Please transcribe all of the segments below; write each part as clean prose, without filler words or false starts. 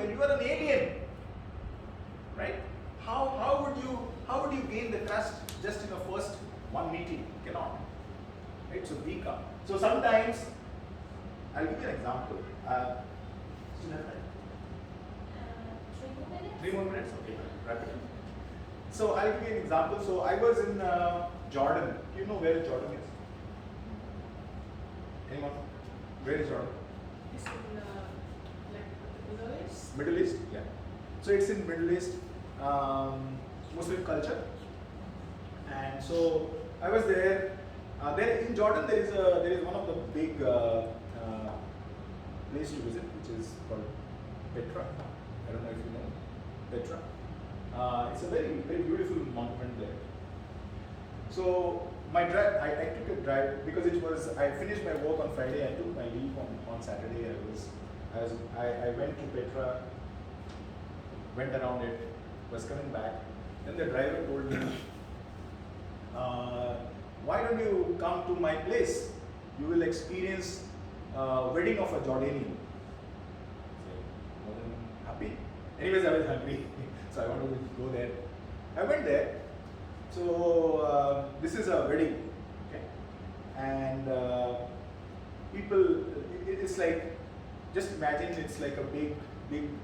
here, you are an alien, right? How would you gain the trust just in the first one meeting? You cannot, right? So be calm. So sometimes, I'll give you an example. Still have time? 3 more minutes? 3 more minutes? Okay, wrap it up. So I'll give you an example. So I was in Jordan. Do you know where Jordan is? Anyone? Where is Jordan? It's in like the Middle East. Middle East? Yeah. So it's in Middle East, Muslim culture. And so I was there. There in Jordan there is one of the big place to visit, which is called Petra. I don't know if you know Petra. It's a very beautiful monument there. So my drive, I took a drive because I finished my work on Friday. I took my leave on Saturday. I went to Petra, went around it, was coming back. Then the driver told me, why don't you come to my place? You will experience wedding of a Jordanian. So I wasn't happy. Anyways, I was hungry, so I wanted to go there. I went there. So this is a wedding, okay? And people, it's like, just imagine it's like a big,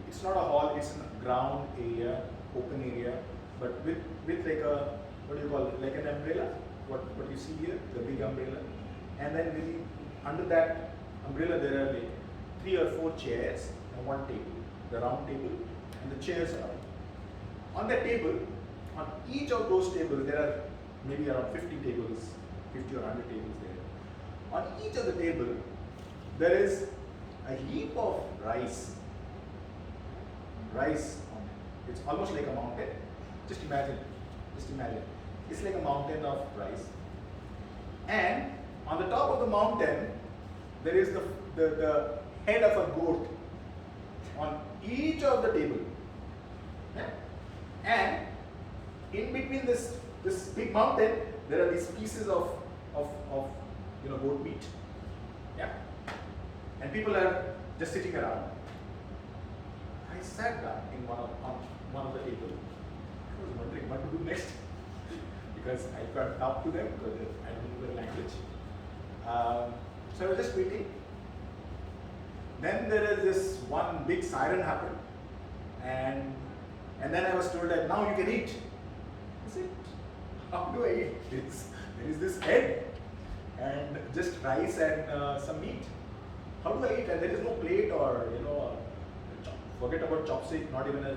it's not a hall, it's a ground area, open area, but with like a, what do you call it, like an umbrella, what you see here, the big umbrella. And then under that umbrella there are like 3 or 4 chairs and 1 table, the round table, and the chairs are on that table. On each of those tables, there are maybe around 50 tables, 50 or 100 tables there. On each of the table, there is a heap of rice. Rice on it. It's almost like a mountain. Just imagine. It's like a mountain of rice. And on the top of the mountain, there is the head of a goat on each of the table. Yeah? And in between this big mountain, there are these pieces of goat meat. Yeah. And people are just sitting around. I sat down on one of the tables. I was wondering what to do next because I can't talk to them because I don't know their language. So I was just waiting. Then there is this one big siren happened, and then I was told that now you can eat. I said, how do I eat this? There is this head and just rice and some meat. How do I eat? And there is no plate or forget about chopstick, not even a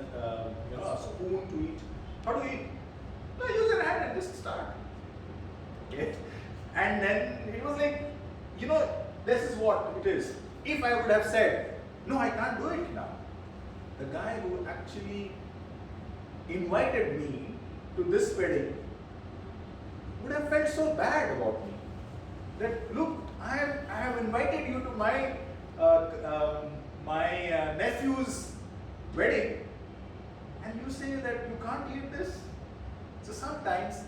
spoon to eat. How do you eat? No, use your hand and just start. Okay. And then it was like, this is what it is. If I would have said, no, I can't do it now, the guy who actually invited me to this wedding would have felt so bad about me. That look, I have invited you to my nephew's wedding, and you say that you can't eat this. So sometimes,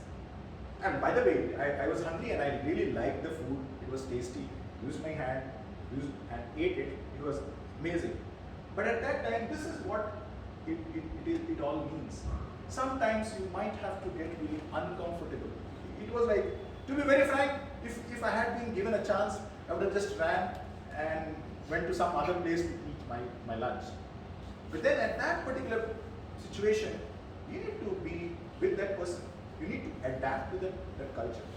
and by the way, I was hungry and I really liked the food. It was tasty. Used my hand, and ate it. It was amazing. But at that time, this is what it all means. Sometimes you might have to get really uncomfortable. It was like, to be very frank, if I had been given a chance, I would have just ran and went to some other place to eat my lunch. But then at that particular situation, you need to be with that person. You need to adapt to that culture.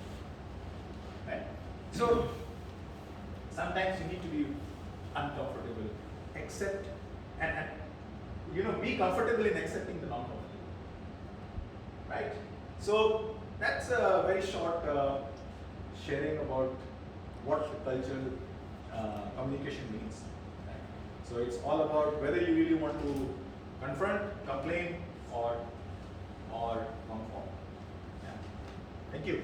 Right? So sometimes you need to be uncomfortable, accept and be comfortable in accepting the non-comfortable. Right? So that's a very short sharing about what cultural communication means. Right? So it's all about whether you really want to confront, complain, or conform. Yeah. Thank you.